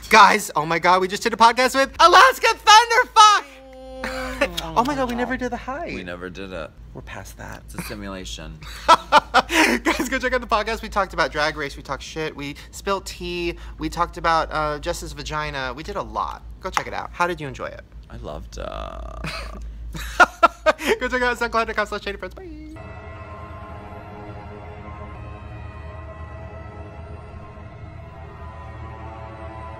Guys, oh my god, we just did a podcast with Alaska Thunderfuck! Oh my god, we never did the hype. We never did it. We're past that. It's a simulation. Guys, go check out the podcast. We talked about Drag Race, we talked shit, we spilled tea, we talked about Jess's vagina. We did a lot. Go check it out. How did you enjoy it? I loved Go check out SoundCloud.com/ShadyFriends. Bye.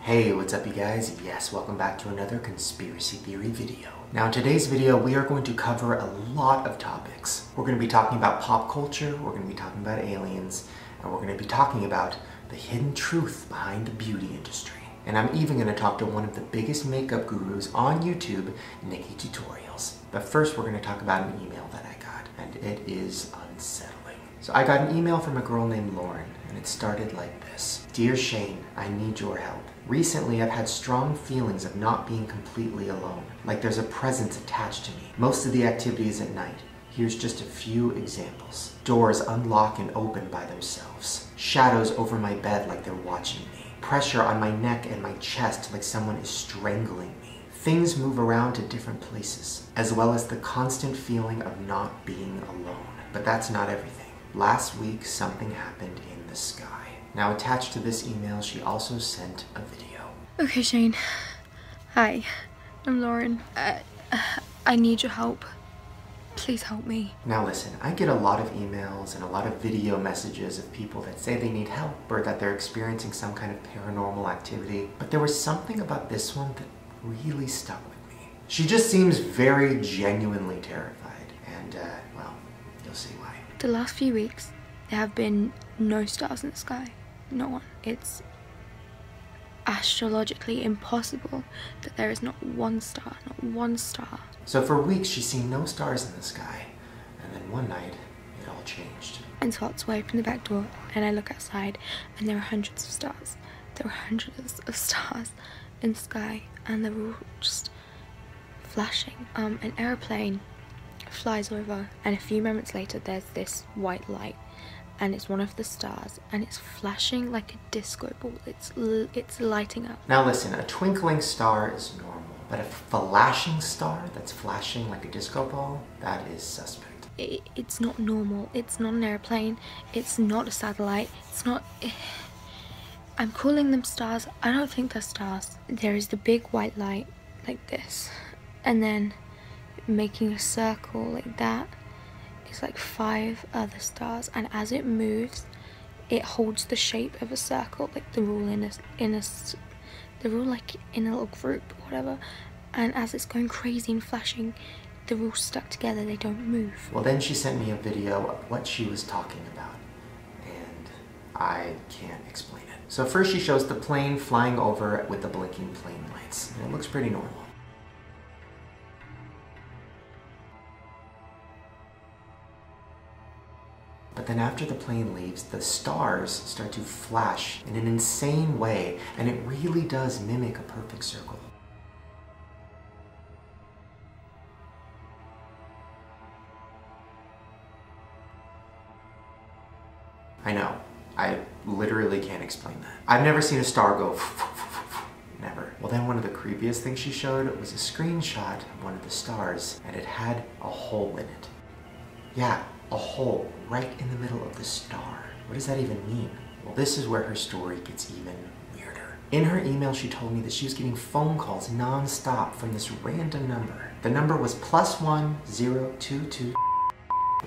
Hey, what's up you guys? Yes, welcome back to another conspiracy theory video. Now in today's video, we are going to cover a lot of topics. We're going to be talking about pop culture, we're going to be talking about aliens, and we're going to be talking about the hidden truth behind the beauty industry. And I'm even going to talk to one of the biggest makeup gurus on YouTube, Nikki Tutorials. But first, we're going to talk about an email that I got, and it is unsettling. So I got an email from a girl named Lauren, and it started like this. Dear Shane, I need your help. Recently, I've had strong feelings of not being completely alone, like there's a presence attached to me. Most of the activity is at night. Here's just a few examples. Doors unlock and open by themselves. Shadows over my bed like they're watching me. Pressure on my neck and my chest like someone is strangling me. Things move around to different places, as well as the constant feeling of not being alone. But that's not everything. Last week, something happened in the sky. Now attached to this email, she also sent a video. Okay, Shane. Hi, I'm Lauren. I need your help. Please help me. Now listen, I get a lot of emails and a lot of video messages of people that say they need help or that they're experiencing some kind of paranormal activity, but there was something about this one that really stuck with me. She just seems very genuinely terrified, and well, you'll see why. The last few weeks, there have been no stars in the sky. No one. It's astrologically impossible that there is not one star, not one star. So for weeks she's seen no stars in the sky, and then one night it all changed. And so I open the back door and I look outside and there are hundreds of stars. There are hundreds of stars in the sky and they're all just flashing. An aeroplane flies over and a few moments later there's this white light. And it's one of the stars, and it's flashing like a disco ball. It's lighting up. Now listen, a twinkling star is normal, but a flashing star that's flashing like a disco ball, that is suspect. It's not normal. It's not an airplane. It's not a satellite. It's not... I'm calling them stars. I don't think they're stars. There is the big white light, like this, and then making a circle like that. It's like 5 other stars, and as it moves it holds the shape of a circle, like they're all they're all like in a little group or whatever, and as it's going crazy and flashing they're all stuck together, they don't move. Well, then she sent me a video of what she was talking about, and I can't explain it. So first she shows the plane flying over with the blinking plane lights, and it looks pretty normal. But then after the plane leaves, the stars start to flash in an insane way, and it really does mimic a perfect circle. I know, I literally can't explain that. I've never seen a star go never. Well, then one of the creepiest things she showed was a screenshot of one of the stars, and it had a hole in it. Yeah. A hole right in the middle of the star. What does that even mean? Well, this is where her story gets even weirder. In her email, she told me that she was getting phone calls non-stop from this random number. The number was +1022.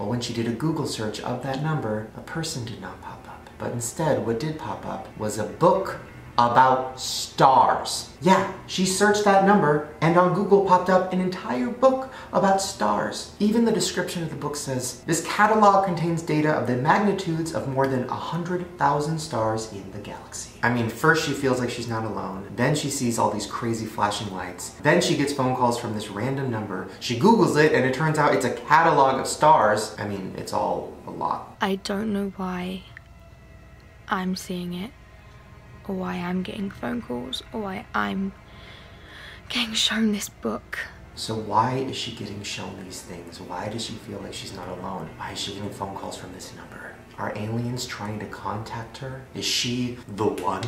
Well, when she did a Google search of that number, a person did not pop up. But instead, what did pop up was a book about stars. Yeah, she searched that number and on Google popped up an entire book about stars. Even the description of the book says, this catalog contains data of the magnitudes of more than 100,000 stars in the galaxy. I mean, first she feels like she's not alone, then she sees all these crazy flashing lights, then she gets phone calls from this random number, she Googles it and it turns out it's a catalog of stars. I mean, it's all a lot. I don't know why I'm seeing it, or why I'm getting phone calls, or why I'm getting shown this book. So why is she getting shown these things? Why does she feel like she's not alone? Why is she getting phone calls from this number? Are aliens trying to contact her? Is she the one?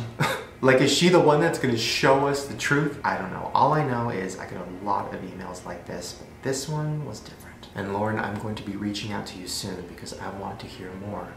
Like, is she the one that's gonna show us the truth? I don't know. All I know is I get a lot of emails like this, but this one was different. And Lauren, I'm going to be reaching out to you soon because I want to hear more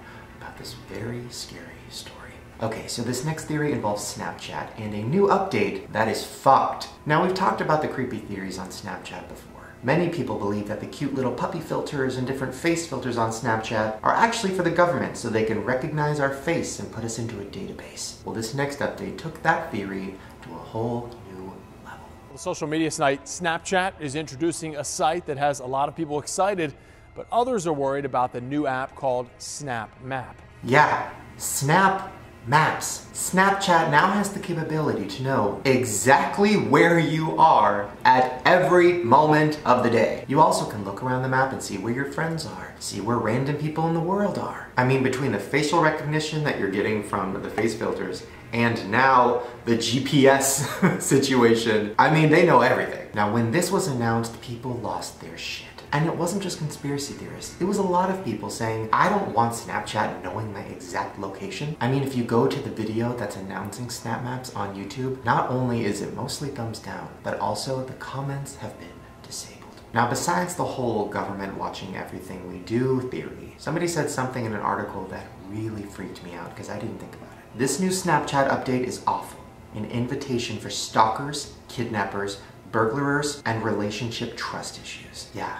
about this very scary story. Okay, so this next theory involves Snapchat and a new update that is fucked. Now, we've talked about the creepy theories on Snapchat before. Many people believe that the cute little puppy filters and different face filters on Snapchat are actually for the government so they can recognize our face and put us into a database. Well, this next update took that theory to a whole new level. The social media site Snapchat is introducing a site that has a lot of people excited, but others are worried about the new app called Snap Map. Yeah, Snap Maps. Snapchat now has the capability to know exactly where you are at every moment of the day. You also can look around the map and see where your friends are, see where random people in the world are. I mean, between the facial recognition that you're getting from the face filters and now the GPS situation, I mean, they know everything. Now, when this was announced, people lost their shit. And it wasn't just conspiracy theorists. It was a lot of people saying, I don't want Snapchat knowing my exact location. I mean, if you go to the video that's announcing Snap Maps on YouTube, not only is it mostly thumbs down, but also the comments have been disabled. Now, besides the whole government watching everything we do theory, somebody said something in an article that really freaked me out because I didn't think about it. This new Snapchat update is awful. An invitation for stalkers, kidnappers, burglars, and relationship trust issues. Yeah.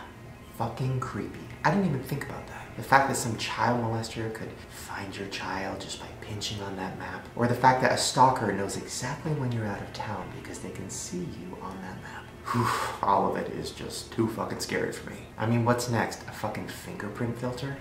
Fucking creepy. I didn't even think about that. The fact that some child molester could find your child just by pinching on that map, or the fact that a stalker knows exactly when you're out of town because they can see you on that map. Whew, all of it is just too fucking scary for me. I mean, what's next? A fucking fingerprint filter?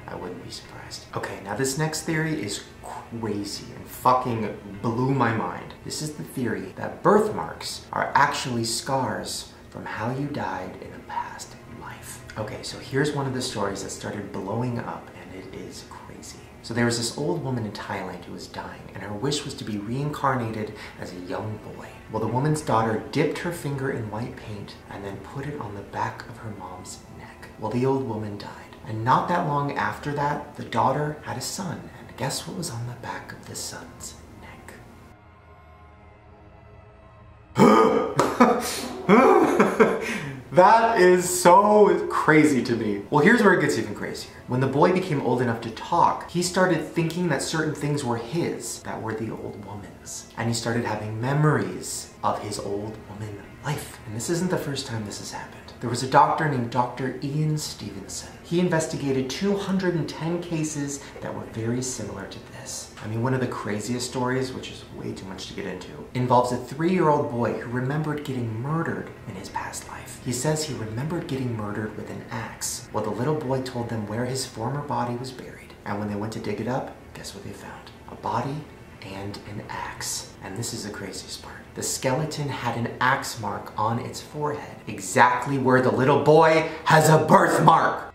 I wouldn't be surprised. Okay, now this next theory is crazy and fucking blew my mind. This is the theory that birthmarks are actually scars from how you died in a past life. Okay, so here's one of the stories that started blowing up, and it is crazy. So there was this old woman in Thailand who was dying, and her wish was to be reincarnated as a young boy. Well, the woman's daughter dipped her finger in white paint and then put it on the back of her mom's neck. Well, the old woman died. And not that long after that, the daughter had a son, and guess what was on the back of the son's neck? That is so crazy to me. Well, here's where it gets even crazier. When the boy became old enough to talk, he started thinking that certain things were his that were the old woman's. And he started having memories of his old woman life. And this isn't the first time this has happened. There was a doctor named Dr. Ian Stevenson. He investigated 210 cases that were very similar to this. I mean, one of the craziest stories, which is way too much to get into, involves a 3-year-old boy who remembered getting murdered in his past life. He says he remembered getting murdered with an axe. Well, the little boy told them where his former body was buried. And when they went to dig it up, guess what they found? A body and an axe. And this is the craziest part. The skeleton had an axe mark on its forehead, exactly where the little boy has a birthmark.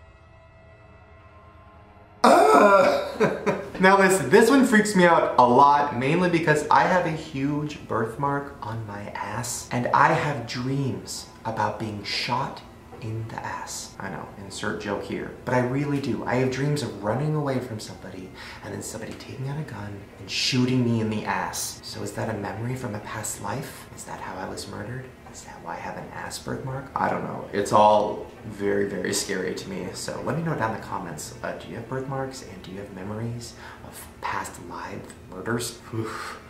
Now listen, this one freaks me out a lot, mainly because I have a huge birthmark on my ass, and I have dreams about being shot in the ass. I know, insert joke here. But I really do. I have dreams of running away from somebody, and then somebody taking out a gun and shooting me in the ass. So is that a memory from a past life? Is that how I was murdered? Is that why I have an ass birthmark? I don't know. It's all very, very scary to me. So let me know down in the comments, do you have birthmarks, and do you have memories of past live murders? Oof.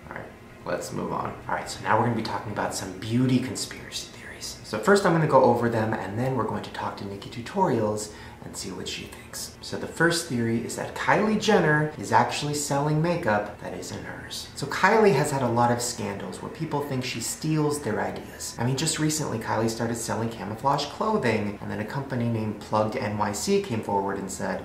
All right, let's move on. All right, so now we're gonna be talking about some beauty conspiracy theories. So first I'm gonna go over them, and then we're going to talk to NikkieTutorials and see what she thinks. So the first theory is that Kylie Jenner is actually selling makeup that isn't hers. So Kylie has had a lot of scandals where people think she steals their ideas. I mean, just recently Kylie started selling camouflage clothing, and then a company named Plugged NYC came forward and said,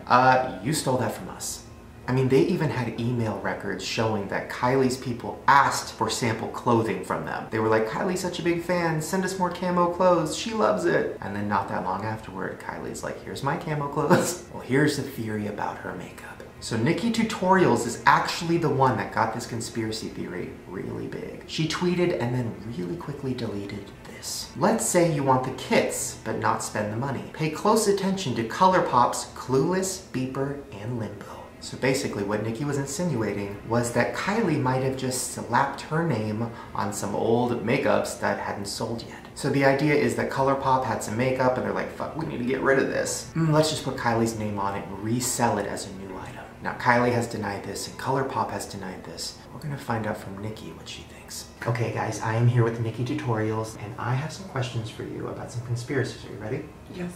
you stole that from us. I mean, they even had email records showing that Kylie's people asked for sample clothing from them. They were like, Kylie's such a big fan, send us more camo clothes, she loves it. And then not that long afterward, Kylie's like, here's my camo clothes. Well, here's the theory about her makeup. So NikkieTutorials is actually the one that got this conspiracy theory really big. She tweeted and then really quickly deleted this. Let's say you want the kits, but not spend the money. Pay close attention to ColourPop's Clueless, Beeper, and Limbo. So basically what Nicki was insinuating was that Kylie might have just slapped her name on some old makeups that hadn't sold yet. So the idea is that ColourPop had some makeup and they're like, fuck, we need to get rid of this. Let's just put Kylie's name on it and resell it as a new item. Now Kylie has denied this and ColourPop has denied this. We're gonna find out from Nicki what she thinks. Okay guys, I am here with Nicki Tutorials and I have some questions for you about some conspiracies. Are you ready? Yes.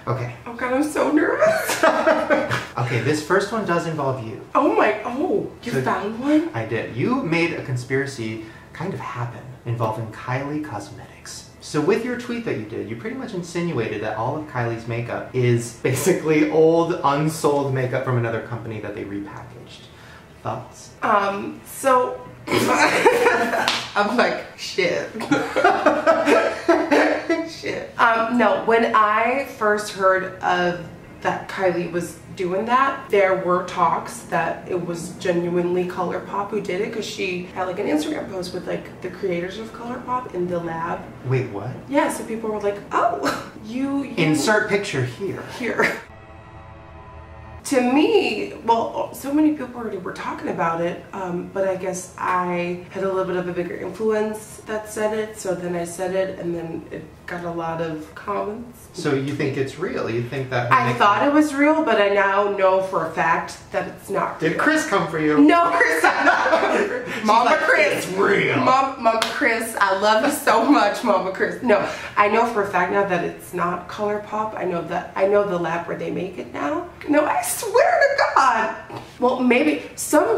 Okay. Oh God, I'm so nervous. Okay, this first one does involve you. You found one? I did. You made a conspiracy kind of happen involving Kylie Cosmetics. So with your tweet that you did, you pretty much insinuated that all of Kylie's makeup is basically old, unsold makeup from another company that they repackaged. Thoughts? So I'm like, shit. Shit. No, when I first heard of that Kylie was doing that, there were talks that it was genuinely ColourPop who did it, because she had like an Instagram post with like the creators of ColourPop in the lab. Wait, what? Yeah, so people were like, oh, you Insert picture here. Here. To me, well, so many people already were talking about it, but I guess I had a little bit of a bigger influence that said it, so then I said it, and then it got a lot of comments. So you think it's real? You think that... I thought it was real, but I now know for a fact that it's not real. Did Chris come for you? No, Chris, I'm not. Mama like, Chris. It's real. Mama Chris, I love you so much, Mama Chris. No, I know for a fact now that it's not ColourPop. I know the lab where they make it now. No, I swear to God. Well, maybe what some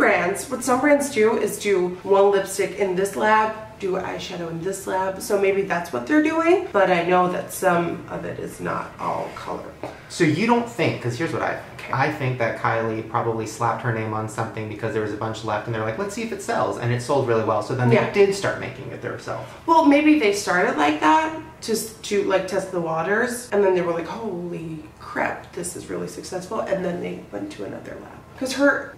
brands do is do one lipstick in this lab, do eyeshadow in this lab, so maybe that's what they're doing, but I know that some of it is not all color. So you don't think, because here's what I think. Okay. I think that Kylie probably slapped her name on something because there was a bunch left and they're like, let's see if it sells, and it sold really well, so then they did start making it themselves. Well, maybe they started like that just to like test the waters, and then they were like, holy crap, this is really successful, and then they went to another lab. Because her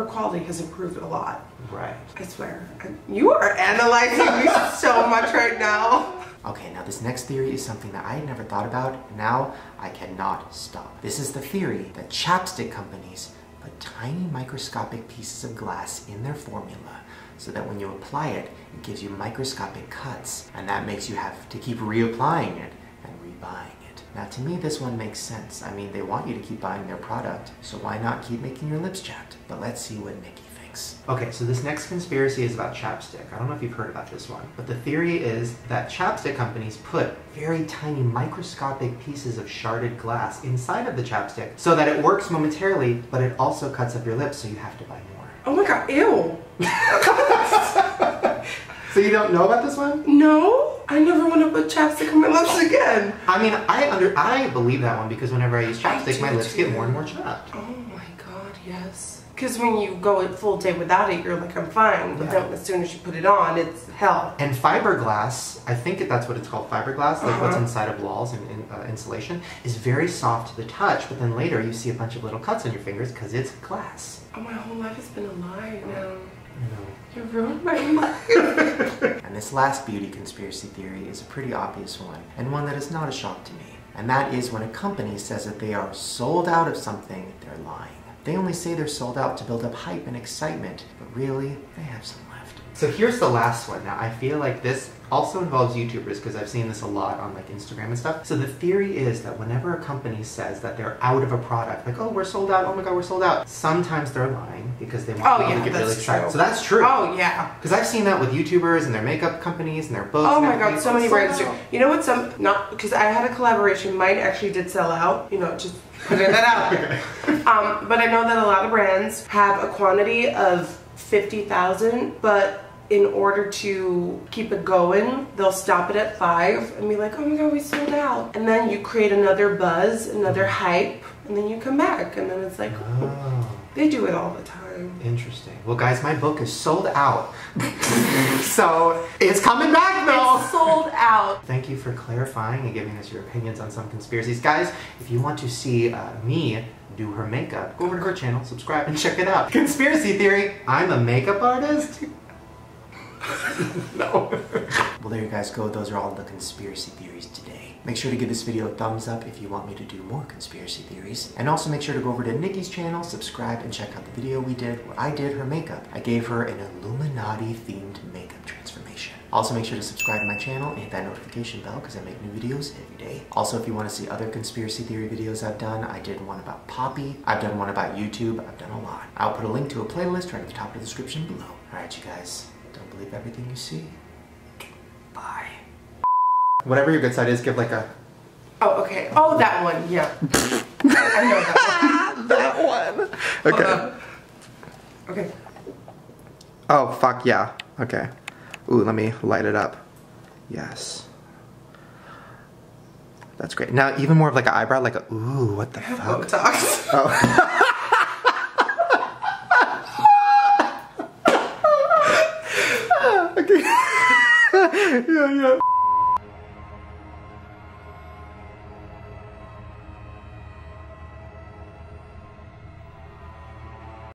quality has improved a lot. Right. I swear. You are analyzing me so much right now. Okay, now this next theory is something that I had never thought about, and now I cannot stop. This is the theory that chapstick companies put tiny microscopic pieces of glass in their formula so that when you apply it, it gives you microscopic cuts, and that makes you have to keep reapplying it and rebuying it. Now to me this one makes sense. I mean, they want you to keep buying their product, so why not keep making your lips chapped? But let's see what Nicki thinks. Okay, so this next conspiracy is about chapstick. I don't know if you've heard about this one, but the theory is that chapstick companies put very tiny microscopic pieces of sharded glass inside of the chapstick so that it works momentarily, but it also cuts up your lips, so you have to buy more. Oh my God, ew. So you don't know about this one? No, I never want to put chapstick on my lips again. I mean, I believe that one because whenever I use chapstick, my lips get more and more chapped. Oh my God, yes. Because when you go a full day without it, you're like, I'm fine. But then as soon as you put it on, it's hell. And fiberglass, I think that's what it's called, fiberglass, like what's inside of walls and insulation, is very soft to the touch, but then later you see a bunch of little cuts on your fingers because it's glass. Oh, my whole life has been a lie now. I know. You ruined my life. And this last beauty conspiracy theory is a pretty obvious one, and one that is not a shock to me. And that is when a company says that they are sold out of something, they're lying. They only say they're sold out to build up hype and excitement, but really, they have some left. So here's the last one. Now, I feel like this also involves YouTubers because I've seen this a lot on like Instagram and stuff. So the theory is that whenever a company says that they're out of a product, like, oh, we're sold out, oh my God, we're sold out, sometimes they're lying because they want people to get really excited. So that's true. Oh, yeah. Because I've seen that with YouTubers and their makeup companies and their books. Oh my God, so many brands do. You know what, because I had a collaboration, mine actually did sell out, just putting that out there. But I know that a lot of brands have a quantity of 50,000, but in order to keep it going, they'll stop it at 5 and be like, oh my God, we sold out. And then you create another buzz, another hype, and then you come back, and then it's like, oh. They do it all the time. Interesting. Well, guys, my book is sold out. So it's coming back though. It's sold out. Thank you for clarifying and giving us your opinions on some conspiracies. Guys, if you want to see me do her makeup, go over to her channel, subscribe, and check it out. Conspiracy theory, I'm a makeup artist? No. Well, there you guys go. Those are all the conspiracy theories today. Make sure to give this video a thumbs up if you want me to do more conspiracy theories. And also make sure to go over to Nikki's channel, subscribe, and check out the video we did where I did her makeup. I gave her an Illuminati themed makeup transformation. Also make sure to subscribe to my channel and hit that notification bell because I make new videos every day. Also, if you want to see other conspiracy theory videos I've done, I did one about Poppy. I've done one about YouTube. I've done a lot. I'll put a link to a playlist right at the top of the description below. Alright you guys, don't believe everything you see. Bye. Whatever your good side is, give like a... Oh, okay. Oh, that one, yeah. I know that one. That one. Okay. Okay. Oh, fuck yeah. Okay. Ooh, let me light it up. Yes. That's great. Now, even more of like an eyebrow, like a, ooh, what the fuck? Botox. Oh. Okay. Yeah.